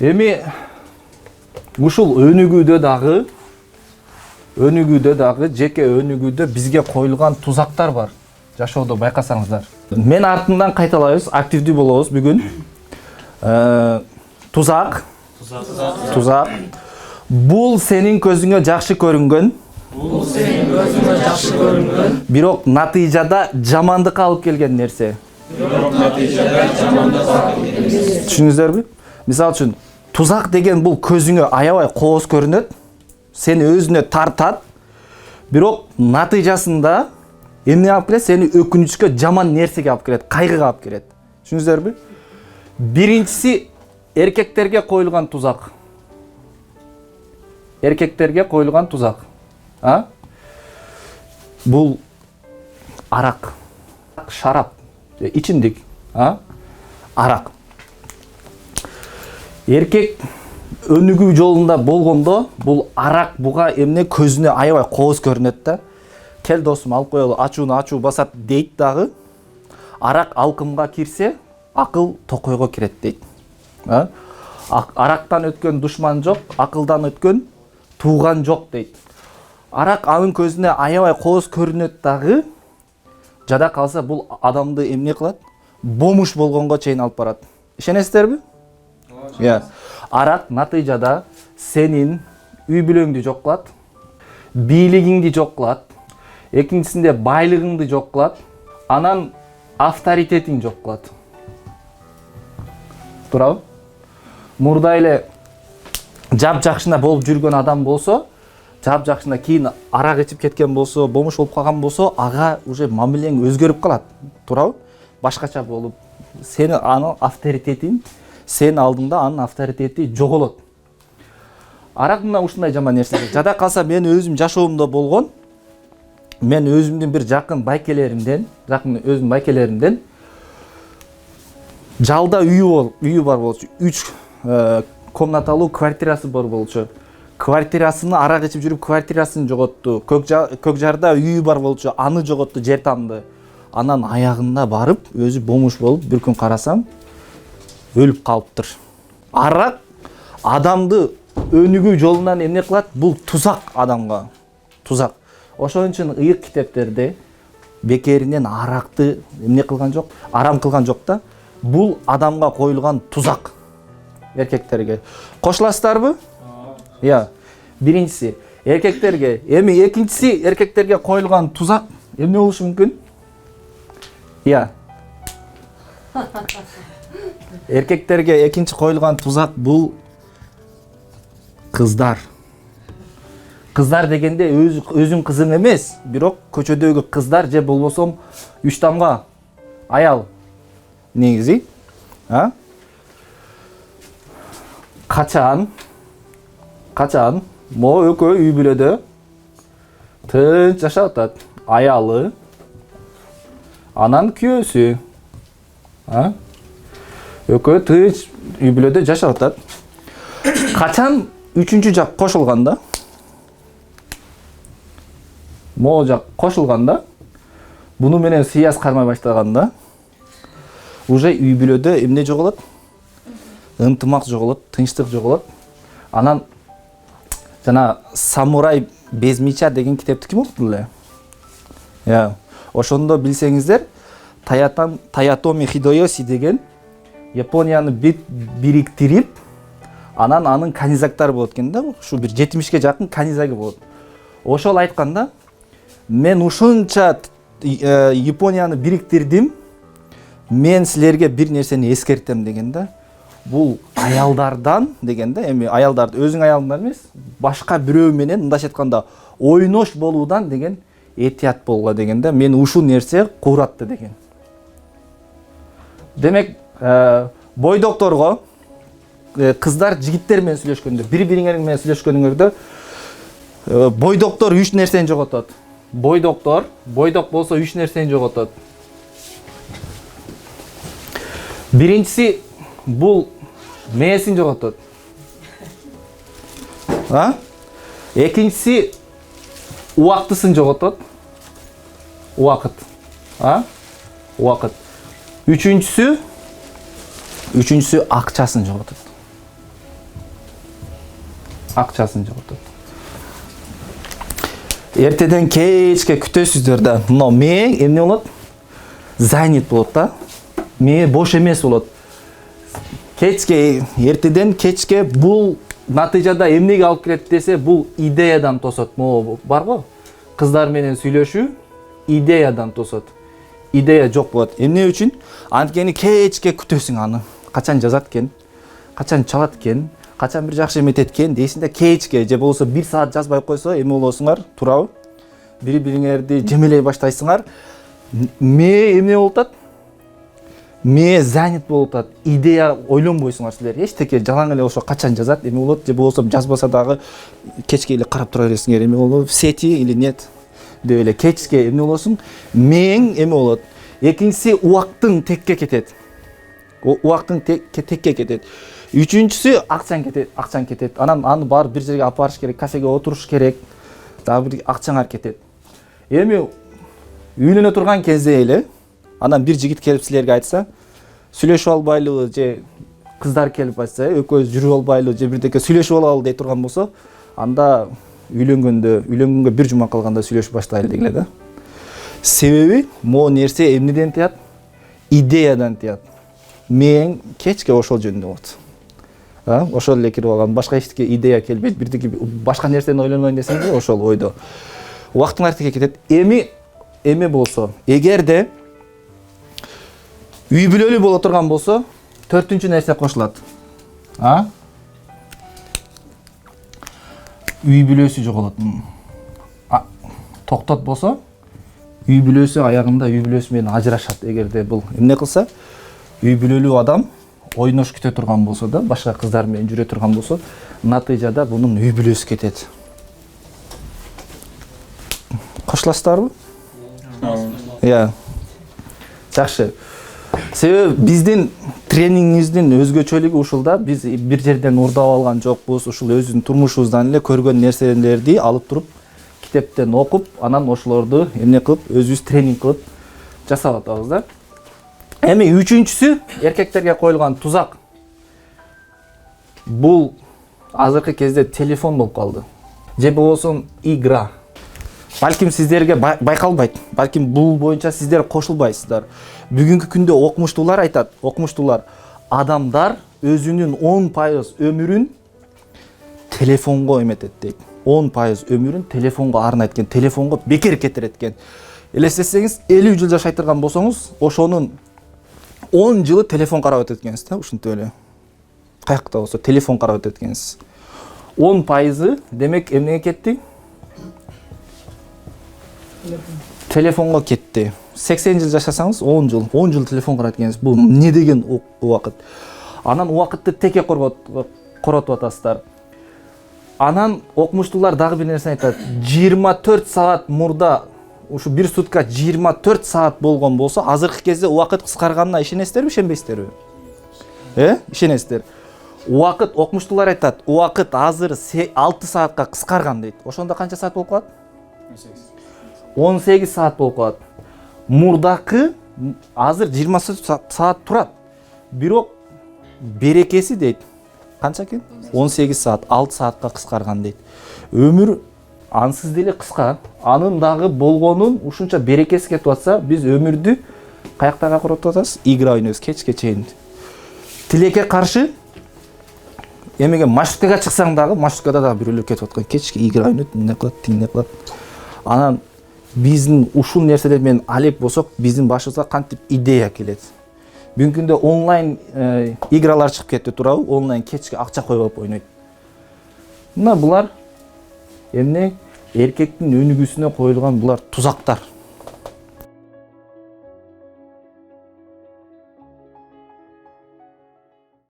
Эми ушул өнүгүүдө дагы жеке өнүгүүдө бизге коюлган тузактар бар. Жашоодо байкасаңыздар. Мен артынан кайталайбыз, активдүү болобуз бүгүн. Тузак. Бул сенин көзүңө жакшы көрүнгөн. Бирок натыйжада жамандыкка алып келген нерсе. Түшүндүңүздөрбү? Мисалы үчүн, тузак деген бул көзүңө аябай кооз көрүнөт, сени өзүнө тартат, бирок натыйжасында эмне алып келет? Сени өкүнүчкө, жаман нерсеге алып келет, кайгыга алып келет. Түшүндүңүздөрбү? Биринчиси эркектерге коюлган тузак. Эркектерге коюлган тузак. Бул арак, шарап, ичимдик, арак. Эркек өнүгүү жолунда болгондо бул арак буга эмне көзүнө аябай кооз көрүнөт да. Кел досум, алып коелу, ачуу басат дейт дагы. Арак алкымга кирсе, акыл токойго кирет дейт. Арактан өткөн душман жок, акылдан өткөн тууган жок дейт. Арак анын көзүнө аябай кооз көрүнөт дагы. Жада калса бул адамды эмне кылат? Бомуш болгонго чейин алып барат. Ишенесиздерби? Арак натыйжада сенин үй бүлөңдү жок кылат, бийлигиңди жок кылат, экинчисинде байлыгыңды жок кылат, анан авторитетиң жок кылат. Туурабы? Мурда эле жап-жакшына болуп жүргөн адам болсо, жап-жакшына кийин арак ичип кеткен болсо, бомуш болуп калган болсо, ага уже мамилең өзгөрүп калат. Туурабы? Башкача болуп, сени анын авторитетин, сен алдыңда анын авторитети жоголот. Арак мына ушундай жаман нерсе. Жада калса мен өзүм жашоомдо болгон, мен өзүмдүн бир жакын байкелеримден жалда үйү бар болчу. 3 комнаталуу квартирасы бар болчу. Квартирасыны арак ичип жүрүп квартирасын жоготту. Көкжарда үйү бар болчу, аны жоготту, жер тамды. Анан аягында барып, өзү бомуш болуп, бир күн карасам, өлүп калыптыр. Арак адамды өнүгүү жолунан эмне кылат? Бул тузак адамга. Тузак. Ошон үчүн ыйык китептерде бекеринен аракты эмне кылган жок? Арам кылган жок да. Бул адамга коюлган тузак. Эркектерге. Кошуласыздарбы? Биринчиси эркектерге, эми экинчиси эркектерге коюлган тузак эмне болушу мүмкүн? Эркектерге экинчи коюлган тузак бул кыздар. Кыздар дегенде өзүң кызың эмес, бирок көчөдөгү кыздар же болбосо 3 тамга аял негизи. Качан могу экөө үй бүлөдө тынч жашап атат. Аялы, анан күйөөсү. Экөө тынч үй бүлөдө жашап атат. Качан үчүнчү жак кошулганда, могу жак кошулганда, буну менен сыяз кармай баштаганда, уже үй бүлөдө эмне жоголот? Ынтымак жоголот, тынчтык жоголот. Анан жана Самурай Безмича деген китепти ким окуду эле? Ошондо билсеңиздер, Таятоми Хидоёси деген Японияны бириктирип, анан анын канизактары болот экен да, ушу бир 70ке жакын канизаги болот. Ошол айтканда, мен ушунча Японияны бириктирдим, мен силерге бир нерсени эскертем деген да. Бул аялдардан деген да, эми аялдарды өзүң аялыңдар эмес, башка бирөө менен мындайча айтканда ойнош болуудан деген этият болгула деген да. Мен ушул нерсе кууратты деген. Демек, бойдокторго кыздар жигиттер менен сүйлөшкөндө, бири-бириңер менен сүйлөшкөнүңөрдө бойдоктор 3 нерсени жоготот. Бойдок болсо 3 нерсени жоготот. Биринчиси бул мээсин жоготот. Экинчиси убактысын жоготот. Убакыт. Убакыт. Үчүнчүсү акчасын жоготот. акчасын жоготот. Эртеден кечке күтөсүздөр да. Мына мээ эмне болот? Занят болот да. Мээ бош эмес болот. Кечке, эртеден кечке бул натыйжада эмнеге алып келет десе, бул идеядан тосот. Могу барго? Кыздар менен сүйлөшүү идеядан тосот. Идея жок болот. Эмне үчүн? Анткени кечке күтөсүң аны. Качан жазат экен? Качан чалат экен? Качан бир жакшы эметет экен дейсиң да кечке же болбосо 1 саат жазбай койсо эме болосуңар, туурабы? Бири-бириңерди жемелей баштайсыңар. Мээ эмне болуп атат? Мээ занят болуп атат. Идея ойлонбойсуңар силер. Эчтеке жалаң эле ошо качан жазат, эме болот же болбосо жазбаса дагы кечке эле карап тура бересиңер, эме болот, в сети или нет деп эле кечке эмне болосуң? Мээң эме болот. Экинчиси убактың текке кетет. Убактың текке кетет. Үчүнчүсү акчаң кетет. Анан аны барып бир жерге алып барыш керек, кафеге отуруш керек. Дагы бир акчаңар кетет. Эми үйлөнө турган кезде эле анан бир жигит келип силерге айтса, сүйлөшүп албайлыбы же кыздар келип айтса, экөөбүз жүрүп албайлыбы же бирдеке сүйлөшүп алалы дей турган болсо, анда үйлөнгөнгө бир жума калганда сүйлөшүп баштайлы дегиле да. Себеби могу нерсе эмнеден тыят? Идеядан тыят. Мээң кечке ошол жөнүндө болот. Ошол эле кирип алган, башка эчтеке идея келбейт, бирдеке башка нерсени ойлонойн десеңиз, ошол ойдо. Убактың артыга кетет. Эми болсо, эгерде үй бүлөлүү боло турган болсо, 4-үнчү нерсе кошулат. Үй бүлөсү жоголот. Токтот болсо, үй бүлөсү аягында үй бүлөсү менен ажырашат. Эгерде бул эмне кылса, үй бүлөлүү адам ойнош күтө турган болсо да, башка кыздар менен жүрө турган болсо, натыйжада бунун үй бүлөсү кетет. Кошуласыздарбы? Жакшы. Себеби биздин тренингибиздин өзгөчөлүгү ушул да, биз бир жерден урдап алган жокпуз, ушул өзүбүздүн турмушубуздан эле көргөн нерселерди алып туруп, китептен окуп, анан ошолорду эмне кылып, өзүбүз тренинг кылып жасап атабыз да. Эми үчүнчүсү эркектерге коюлган тузак. Бул азыркы кезде телефон болуп калды. Же болбосо игра. Балким сиздерге байкалбайт. Балким бул боюнча сиздер кошулбайсыздар. Бүгүнкү күндө окумуштуулар айтат, адамдар өзүнүн 10% өмүрүн телефонго эметет дейт. 10% өмүрүн телефонго арнайт экен, телефонго бекер кетирет экен. Элестетсеңиз, 50 жыл жашай турган болсоңуз, ошонун 10 жылы телефон карап өтөт экенсиз да, ушинтип эле. Каякта болсо телефон карап өтөт экенсиз. 10% демек эмнеге кетти? Телефонго кетти. 80 жыл жашасаңыз 10 жыл телефон карайт экенсиз. Бул эмне деген убакыт? Анан убакытты теке коротуп атасыздар. Анан окумуштуулар дагы бир нерсе айтат. 24 саат мурда ушу бир сутка 24 саат болгон болсо, азыркы кезде убакыт кыскарганына ишенесиздерби, ишенбейсиздерби? Ишенесиздер. Убакыт, окумуштуулар айтат, убакыт азыр 6 саатка кыскарган дейт. Ошондо канча саат болуп калат? 18 саат болуп калат. Мурдакы азыр 20 саат турат. Бирок берекеси дейт. Канча экен? 18 саат, 6 саатка кыскарган дейт. Өмүр ансыз деле кыска. Анын дагы болгонун ушунча берекеси кетип атса, биз өмүрдү каяктага коротуп атабыз? Игра ойнойбуз кечке чейин. Тилекке каршы эмеге маршруткага чыксаң дагы, маршруткада дагы бирөөлөр кетип аткан. Кечке игра ойнойт, эмне кылат, тиңне кылат. Анан биздин ушул нерселер менен алек болсок, биздин башыбызга кантип идея келет. Бүгүнкү күндө онлайн игралар чыгып кетти, туурабы? Онлайн кечке акча коюп алып ойнойт. Мына булар эмне? Эркектин өнүгүүсүнө коюлган булар тузактар.